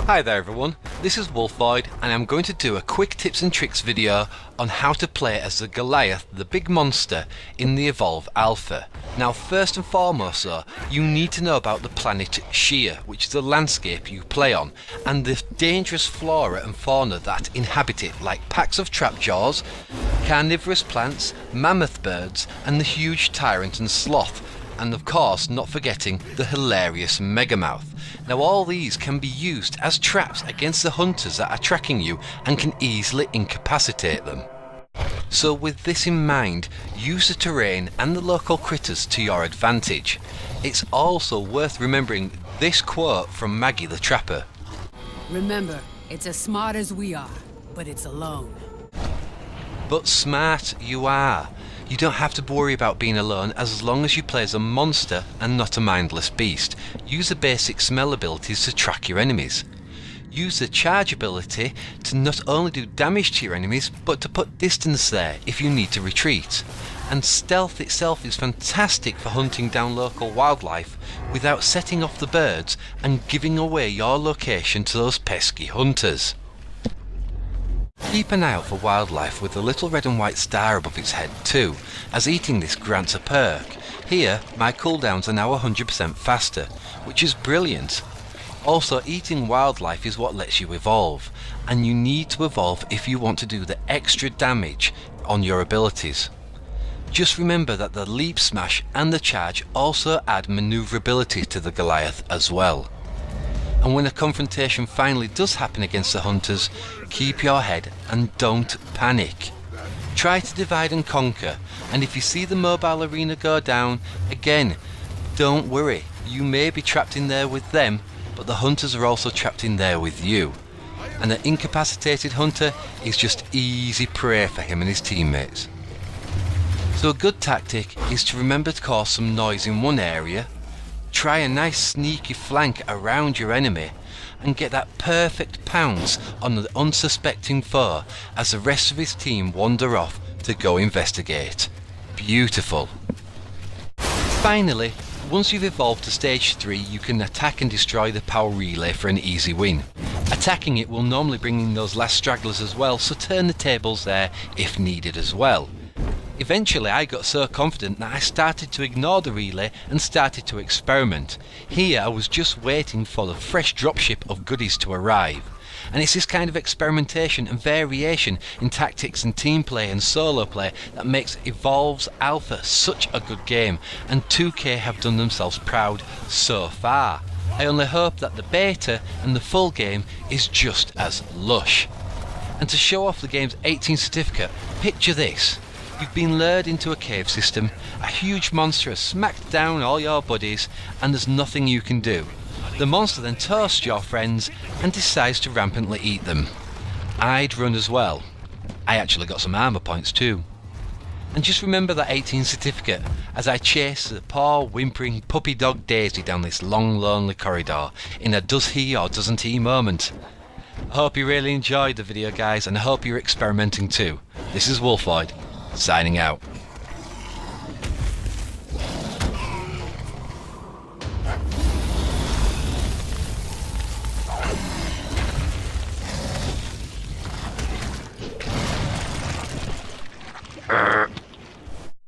Hi there everyone, this is Wolfoid and I'm going to do a quick tips and tricks video on how to play as the Goliath, the big monster in the Evolve Alpha. Now first and foremost though, you need to know about the planet Shia, which is the landscape you play on, and the dangerous flora and fauna that inhabit it, like packs of trapjaws, carnivorous plants, mammoth birds and the huge tyrant and sloth, and of course not forgetting the hilarious Megamouth. Now all these can be used as traps against the hunters that are tracking you and can easily incapacitate them. So with this in mind, use the terrain and the local critters to your advantage. It's also worth remembering this quote from Maggie the Trapper. Remember, it's as smart as we are, but it's alone. But smart you are. You don't have to worry about being alone as long as you play as a monster and not a mindless beast. Use the basic smell abilities to track your enemies. Use the charge ability to not only do damage to your enemies, but to put distance there if you need to retreat. And stealth itself is fantastic for hunting down local wildlife without setting off the birds and giving away your location to those pesky hunters. Keep an eye out for wildlife with the little red and white star above its head too, as eating this grants a perk. Here, my cooldowns are now 100% faster, which is brilliant. Also, eating wildlife is what lets you evolve, and you need to evolve if you want to do the extra damage on your abilities. Just remember that the leap smash and the charge also add maneuverability to the Goliath as well. And when a confrontation finally does happen against the hunters, keep your head and don't panic. Try to divide and conquer, and if you see the mobile arena go down, again, don't worry, you may be trapped in there with them, but the hunters are also trapped in there with you. And an incapacitated hunter is just easy prey for him and his teammates. So a good tactic is to remember to cause some noise in one area, try a nice sneaky flank around your enemy and get that perfect pounce on the unsuspecting foe as the rest of his team wander off to go investigate. Beautiful. Finally, once you've evolved to stage 3, you can attack and destroy the power relay for an easy win. Attacking it will normally bring in those last stragglers as well, so turn the tables there if needed as well. Eventually I got so confident that I started to ignore the relay and started to experiment. Here I was just waiting for the fresh dropship of goodies to arrive. And it's this kind of experimentation and variation in tactics and team play and solo play that makes Evolve's Alpha such a good game, and 2K have done themselves proud so far. I only hope that the beta and the full game is just as lush. And to show off the game's 18 certificate, picture this. You've been lured into a cave system, a huge monster has smacked down all your buddies, and there's nothing you can do. The monster then toasts your friends and decides to rampantly eat them. I'd run as well. I actually got some armor points too. And just remember that 18 certificate as I chase the poor whimpering puppy dog Daisy down this long lonely corridor in a does he or doesn't he moment. I hope you really enjoyed the video guys, and I hope you're experimenting too. This is Wolfoid, signing out.